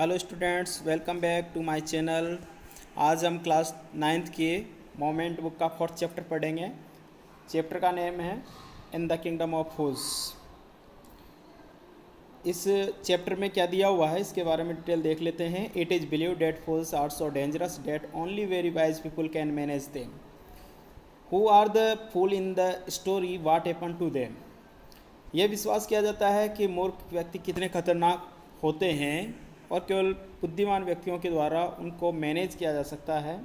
Hello students, welcome back to my channel. आज हम class 9th के मोमेंट बुक का 4th चैप्टर पढ़ेंगे। चैप्टर का नेम है इन द किंगडम ऑफ फूल्स। इस चैप्टर में क्या दिया हुआ है इसके बारे में डिटेल देख लेते हैं। It is believe that fools are so dangerous that only very wise people can manage them. Who are the fool in the story what happen to them. यह विश्वास किया जाता है कि मूर्ख व्यक्ति कितने खतरनाक होते हैं और केवल बुद्धिमान व्यक्तियों के द्वारा उनको मैनेज किया जा सकता है।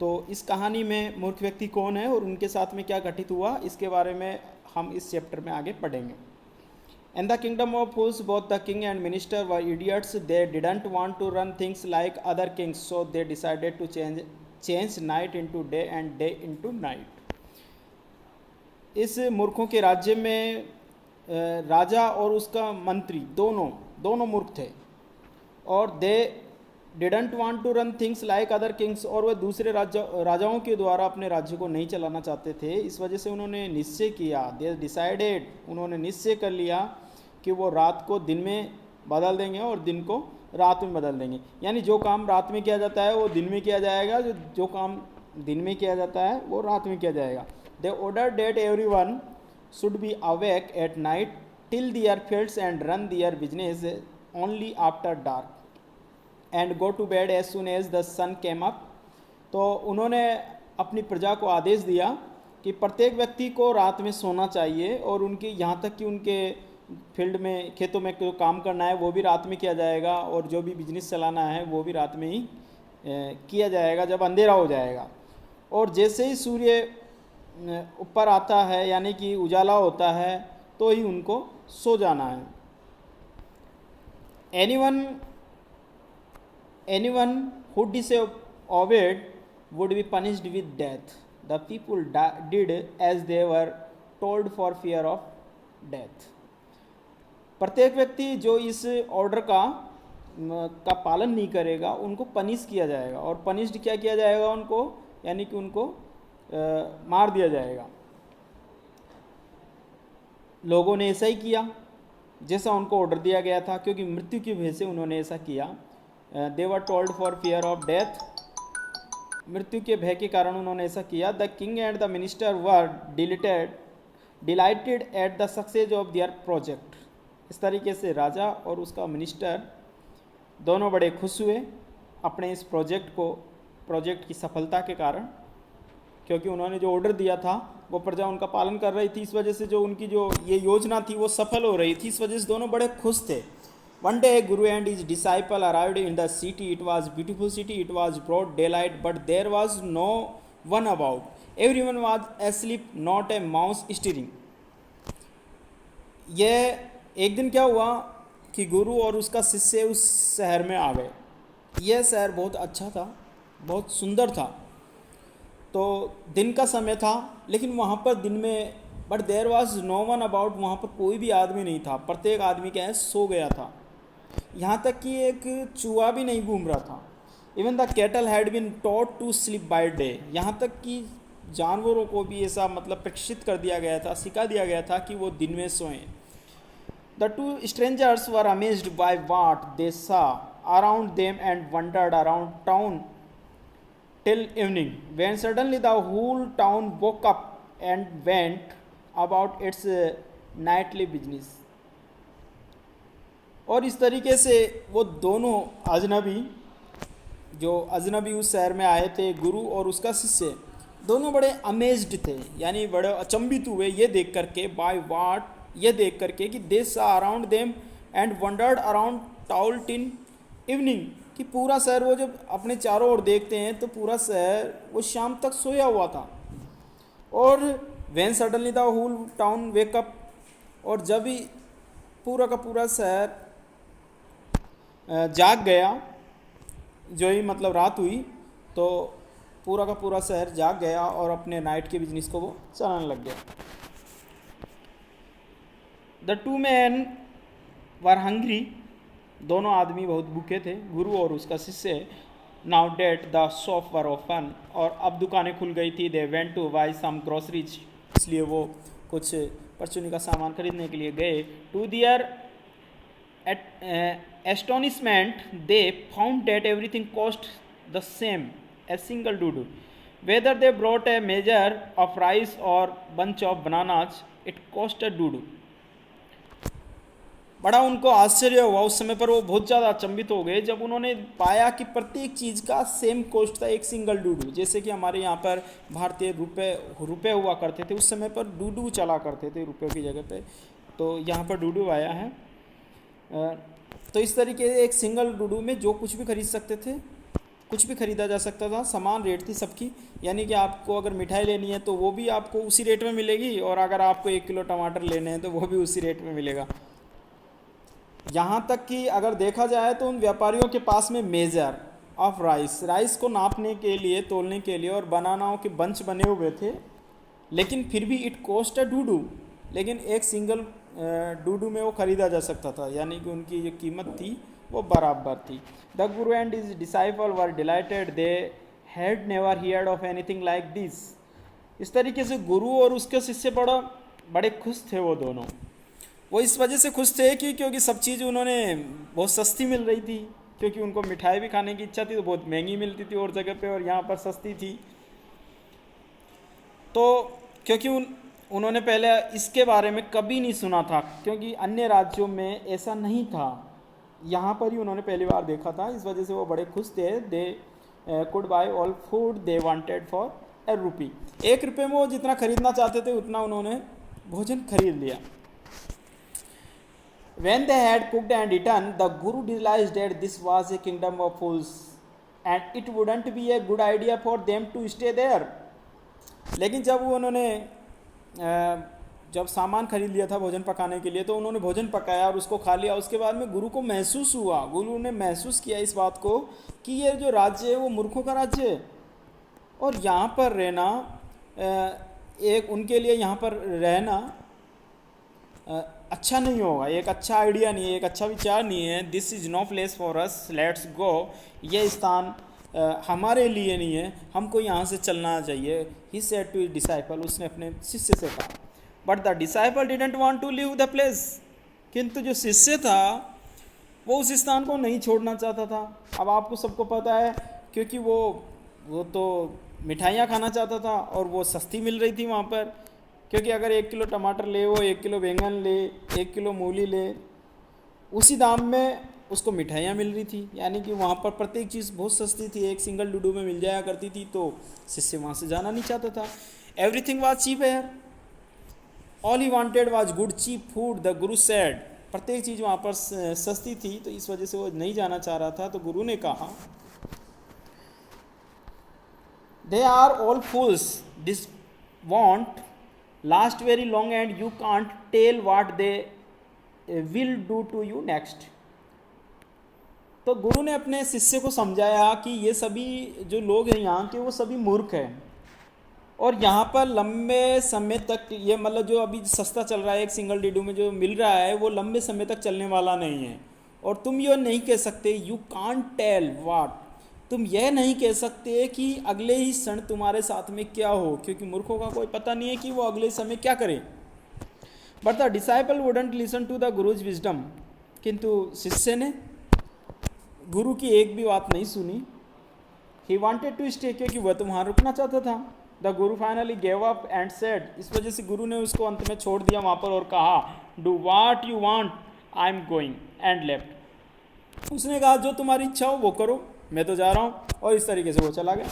तो इस कहानी में मूर्ख व्यक्ति कौन है और उनके साथ में क्या घटित हुआ, इसके बारे में हम इस चैप्टर में आगे पढ़ेंगे। In the kingdom of fools both the king and minister were idiots. They didn't want to run things like other kings, so they decided to change night into day and day into night. इस मूर्खों के राज्य में राजा और उसका मंत्री दोनों मूर्ख थे और they didn't want to run things like other kings, और वह दूसरे राजाओं के द्वारा अपने राज्य को नहीं चलाना चाहते थे। इस वजह से उन्होंने निश्चय किया, दे डिसाइडेड, उन्होंने निश्चय कर लिया कि वो रात को दिन में बदल देंगे और दिन को रात में बदल देंगे। यानी जो काम रात में किया जाता है वो दिन में किया जाएगा, जो काम दिन में किया जाता है वो रात में किया जाएगा। They order that everyone should be awake at night till their fields and run their business only after dark and go to bed as soon as the sun came up। तो उन्होंने अपनी प्रजा को आदेश दिया कि प्रत्येक व्यक्ति को रात में सोना चाहिए और उनके यहाँ तक कि उनके फील्ड में खेतों में जो काम करना है वो भी रात में किया जाएगा और जो भी बिजनेस चलाना है वो भी रात में ही किया जाएगा जब अंधेरा हो जाएगा। और जैसे ही सूर्य ऊपर आता है यानी कि उजाला होता है तो ही उनको सो जाना है। Anyone who disobeyed would be punished with death. The people did as they were told for fear of death। प्रत्येक व्यक्ति जो इस ऑर्डर का पालन नहीं करेगा उनको पनिश किया जाएगा। और पनिश्ड क्या किया जाएगा उनको, यानी कि उनको मार दिया जाएगा। लोगों ने ऐसा ही किया जैसा उनको ऑर्डर दिया गया था, क्योंकि मृत्यु की वजह से उन्होंने ऐसा किया। They were told for fear of death, मृत्यु के भय के कारण उन्होंने ऐसा किया। The king and the minister were delighted at the success of their project. इस तरीके से राजा और उसका मिनिस्टर दोनों बड़े खुश हुए अपने इस प्रोजेक्ट की सफलता के कारण, क्योंकि उन्होंने जो ऑर्डर दिया था वो प्रजा उनका पालन कर रही थी। इस वजह से जो उनकी जो ये योजना थी वो सफल हो रही थी। इस वजह से दोनों बड़े खुश थे। One day guru and his disciple arrived in the city. It was beautiful city, it was broad day light, but there was no one about. Everyone was asleep, not a mouse stirring. यह एक दिन क्या हुआ कि गुरु और उसका शिष्य उस शहर में आ गए। यह शहर बहुत अच्छा था, बहुत सुंदर था। तो दिन का समय था लेकिन वहाँ पर दिन में, but there was no one about, वहाँ पर कोई भी आदमी नहीं था। प्रत्येक आदमी क्या है, सो गया था। यहाँ तक कि एक चूहा भी नहीं घूम रहा था। Even the cattle had been taught to sleep by day, यहाँ तक कि जानवरों को भी ऐसा मतलब प्रशिक्षित कर दिया गया था, सिखा दिया गया था कि वो दिन में सोएं। The two strangers were amazed by what they saw around them and wandered around town till evening, when suddenly the whole town woke up and went about its nightly business। और इस तरीके से वो दोनों अजनबी उस शहर में आए थे, गुरु और उसका शिष्य, दोनों बड़े अमेज्ड थे, यानी बड़े अचंभित हुए ये देख करके, बाय वाट, ये देख करके कि they saw around them and wandered around town till evening, कि पूरा शहर वो जब अपने चारों ओर देखते हैं तो पूरा शहर वो शाम तक सोया हुआ था। और when suddenly the whole town wake up, और जब ही पूरा का पूरा शहर जाग गया, जो ही मतलब रात हुई तो पूरा का पूरा शहर जाग गया और अपने नाइट के बिजनेस को वो चलाने लग गया। The two man were hungry, दोनों आदमी बहुत भूखे थे, गुरु और उसका शिष्य। Now that the shop were open, और अब दुकानें खुल गई थी। They went to buy some groceries, इसलिए वो कुछ परचूनी का सामान खरीदने के लिए गए। To their At astonishment, they found that everything cost the same, a single doodoo. Whether they brought a measure of rice or bunch of bananas, it cost a doodoo. बड़ा उनको आश्चर्य हुआ उस समय पर, वो बहुत ज़्यादा अचंभित हो गए जब उन्होंने पाया कि प्रत्येक चीज़ का सेम कॉस्ट था, एक सिंगल डूडू। जैसे कि हमारे यहाँ पर भारतीय रुपए रुपए हुआ करते थे, उस समय पर डूडू चला करते थे रुपये की जगह पे, तो यहाँ पर डूडू आया है। तो इस तरीके से एक सिंगल डूडू में जो कुछ भी खरीद सकते थे, कुछ भी खरीदा जा सकता था, समान रेट थी सबकी। यानी कि आपको अगर मिठाई लेनी है तो वो भी आपको उसी रेट में मिलेगी, और अगर आपको 1 किलो टमाटर लेने हैं तो वो भी उसी रेट में मिलेगा। यहाँ तक कि अगर देखा जाए तो उन व्यापारियों के पास में मेजर ऑफ राइस को नापने के लिए, तोलने के लिए, और बनानाओं के बंच बने हुए थे, लेकिन फिर भी इट कॉस्ट अ डूडू, लेकिन एक सिंगल डूडू में वो खरीदा जा सकता था, यानी कि उनकी जो कीमत थी वो बराबर थी। The Guru and his disciple were dilated, they had never heard of anything like this. इस तरीके से गुरु और उसके शिष्य बड़े खुश थे वो दोनों। वो इस वजह से खुश थे कि क्योंकि सब चीज़ उन्होंने बहुत सस्ती मिल रही थी, क्योंकि उनको मिठाई भी खाने की इच्छा थी तो बहुत महंगी मिलती थी और जगह पे, और यहाँ पर सस्ती थी। तो क्योंकि उन्होंने पहले इसके बारे में कभी नहीं सुना था, क्योंकि अन्य राज्यों में ऐसा नहीं था, यहाँ पर ही उन्होंने पहली बार देखा था। इस वजह से वो बड़े खुश थे। They could buy all food they wanted for a rupee. 1 रुपये में वो जितना खरीदना चाहते थे उतना उन्होंने भोजन खरीद लिया। When they had cooked and eaten, the Guru realized that this was a kingdom of fools, and it wouldn't be a good idea for them to stay there. लेकिन जब उन्होंने जब सामान खरीद लिया था भोजन पकाने के लिए, तो उन्होंने भोजन पकाया और उसको खा लिया। उसके बाद में गुरु को महसूस हुआ, गुरु ने महसूस किया इस बात को कि ये जो राज्य है वो मूर्खों का राज्य है, और यहाँ पर रहना एक उनके लिए यहाँ पर रहना अच्छा नहीं होगा, एक अच्छा आइडिया नहीं है, एक अच्छा विचार नहीं है। This is no place for us, let's go. ये स्थान हमारे लिए नहीं है, हमको यहाँ से चलना चाहिए। ही सेड टू डिसाइपल, उसने अपने शिष्य से कहा। But the disciple didn't want to leave the place, किंतु जो शिष्य था वो उस स्थान को नहीं छोड़ना चाहता था। अब आपको सबको पता है, क्योंकि वो तो मिठाइयाँ खाना चाहता था और वो सस्ती मिल रही थी वहाँ पर, क्योंकि अगर 1 किलो टमाटर ले, वो 1 किलो बैंगन ले, 1 किलो मूली ले, उसी दाम में उसको मिठाइयाँ मिल रही थी। यानी कि वहाँ पर प्रत्येक चीज़ बहुत सस्ती थी, एक सिंगल डूडू में मिल जाया करती थी, तो शिष्य वहाँ से जाना नहीं चाहता था। एवरीथिंग वाज चीप है, all he wanted was good cheap food, the guru said. प्रत्येक चीज़ वहाँ पर सस्ती थी, तो इस वजह से वो नहीं जाना चाह रहा था। तो गुरु ने कहा, they are all fools, this won't last very long and you can't tell what they will do to you next। तो गुरु ने अपने शिष्य को समझाया कि ये सभी जो लोग हैं यहाँ के, वो सभी मूर्ख हैं, और यहाँ पर लंबे समय तक ये, मतलब जो अभी सस्ता चल रहा है एक सिंगल डीडू में जो मिल रहा है, वो लंबे समय तक चलने वाला नहीं है। और तुम ये नहीं कह सकते, यू कांट टेल व्हाट, तुम यह नहीं कह सकते कि अगले ही क्षण तुम्हारे साथ में क्या हो, क्योंकि मूर्खों का कोई पता नहीं है कि वो अगले समय क्या करे। But the disciple wouldn't listen to the guru's wisdom, किंतु शिष्य ने गुरु की एक भी बात नहीं सुनी। ही वांटेड टू स्टे, क्योंकि वह तो वहाँ रुकना चाहता था। The Guru finally gave up and said, इस वजह से गुरु ने उसको अंत में छोड़ दिया वहाँ पर और कहा, do what you want, I am going, and left. उसने कहा जो तुम्हारी इच्छा हो वो करो, मैं तो जा रहा हूँ, और इस तरीके से वो चला गया।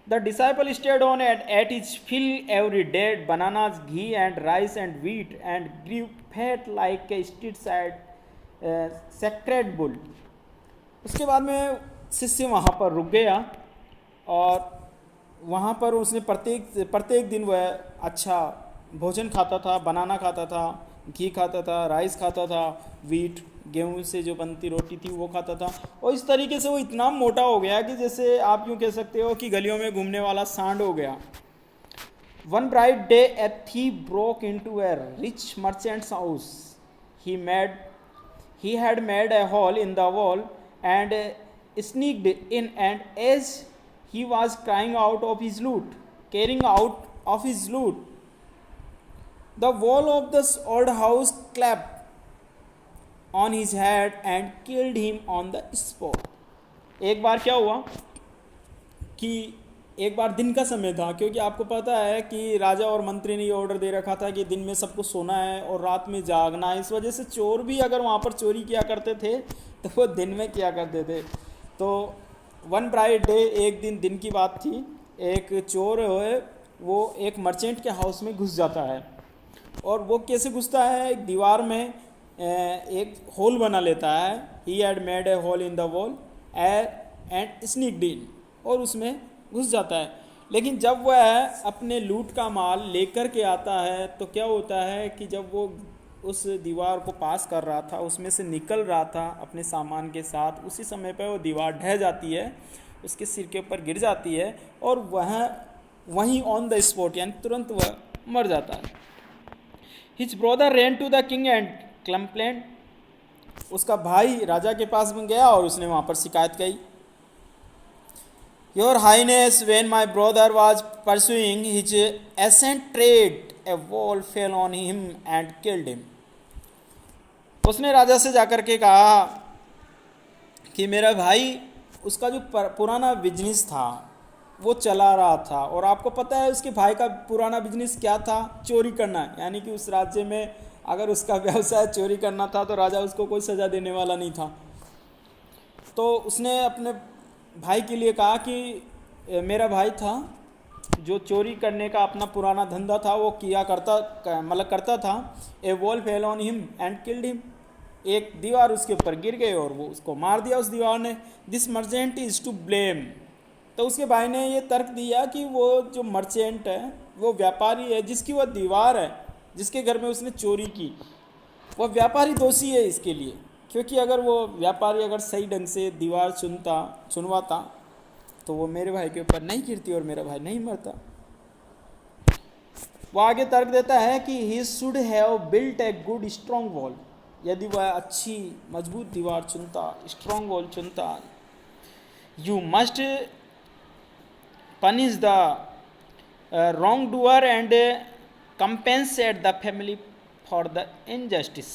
The disciple stayed on ate his fill every day, bananas, ghee and rice and wheat, and grew fat like a street side sacred bull. उसके बाद में शिष्य वहाँ पर रुक गया, और वहाँ पर उसने प्रत्येक दिन वह अच्छा भोजन खाता था, बनाना खाता था, घी खाता था, राइस खाता था, व्हीट गेहूं से जो बनती रोटी थी वो खाता था। और इस तरीके से वो इतना मोटा हो गया कि जैसे आप यूँ कह सकते हो कि गलियों में घूमने वाला सांड हो गया। One bright day a thief broke into a rich merchant's house. He had made a hole in the wall and sneaked in, and as he was carrying out of his loot, the wall of this old house collapsed on his head and killed him on the spot. एक बार क्या हुआ कि एक बार दिन का समय था, क्योंकि आपको पता है कि राजा और मंत्री ने ये ऑर्डर दे रखा था कि दिन में सबको सोना है और रात में जागना है। इस वजह से चोर भी अगर वहाँ पर चोरी किया करते थे तो वो दिन में किया करते थे। तो वन ब्राइट डे, एक दिन की बात थी, एक चोर है वो एक मर्चेंट के हाउस में घुस जाता है। और वो कैसे घुसता है, एक दीवार में एक होल बना लेता है। He had made a hole in the wall and sneaked in, और उसमें घुस जाता है। लेकिन जब वह अपने लूट का माल लेकर के आता है तो क्या होता है कि जब वो उस दीवार को पास कर रहा था, उसमें से निकल रहा था अपने सामान के साथ, उसी समय पर वो दीवार ढह जाती है, उसके सिर के ऊपर गिर जाती है और वहीं ऑन द स्पॉट यानी तुरंत वह मर जाता है। His brother ran to the king and complained, उसका भाई राजा के पास में गया और उसने वहाँ पर शिकायत की। Your highness, when my brother was pursuing his ancient trade a wall fell on him and killed him. उसने राजा से जाकर के कहा कि मेरा भाई उसका जो पुराना बिजनेस था वो चला रहा था, और आपको पता है उसके भाई का पुराना बिजनेस क्या था, चोरी करना। यानी कि उस राज्य में अगर उसका व्यवसाय चोरी करना था तो राजा उसको कोई सज़ा देने वाला नहीं था। तो उसने अपने भाई के लिए कहा कि मेरा भाई था जो चोरी करने का अपना पुराना धंधा था वो किया करता था। A wall fell on him and killed him, एक दीवार उसके ऊपर गिर गई और वो उसको मार दिया उस दीवार ने। This merchant is to blame. तो उसके भाई ने ये तर्क दिया कि वो जो मर्चेंट है, वो व्यापारी है जिसकी वह दीवार है, जिसके घर में उसने चोरी की, वह व्यापारी दोषी है इसके लिए, क्योंकि अगर वो व्यापारी अगर सही ढंग से दीवार चुनवाता तो वो मेरे भाई के ऊपर नहीं गिरती और मेरा भाई नहीं मरता। वो आगे तर्क देता है कि he should have built a good strong wall, यदि वह अच्छी मजबूत दीवार चुनता, स्ट्रॉन्ग वॉल चुनता। You must punish the wrong doer and compensate the family for the injustice.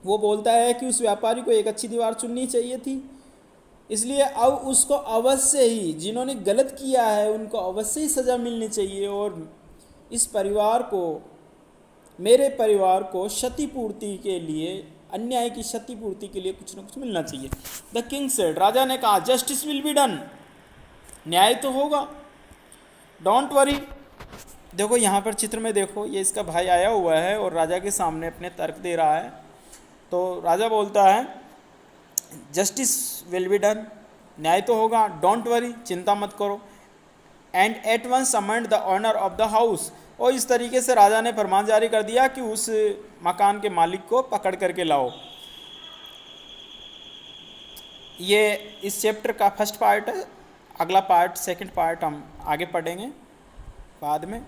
वो बोलता है कि उस व्यापारी को एक अच्छी दीवार चुननी चाहिए थी, इसलिए अब उसको अवश्य ही, जिन्होंने गलत किया है उनको अवश्य ही सज़ा मिलनी चाहिए, और इस परिवार को, मेरे परिवार को क्षतिपूर्ति के लिए, अन्याय की क्षतिपूर्ति के लिए कुछ न कुछ मिलना चाहिए। द किंग सेड, राजा ने कहा, जस्टिस विल बी डन, न्याय तो होगा। Don't worry. देखो यहाँ पर चित्र में देखो, ये इसका भाई आया हुआ है और राजा के सामने अपने तर्क दे रहा है। तो राजा बोलता है जस्टिस विल बी डन, न्याय तो होगा, डोंट वरी, चिंता मत करो। And at once summoned the owner of the house, और इस तरीके से राजा ने फरमान जारी कर दिया कि उस मकान के मालिक को पकड़ करके लाओ। ये इस चैप्टर का फर्स्ट पार्ट है, अगला पार्ट, सेकंड पार्ट हम आगे पढ़ेंगे बाद में।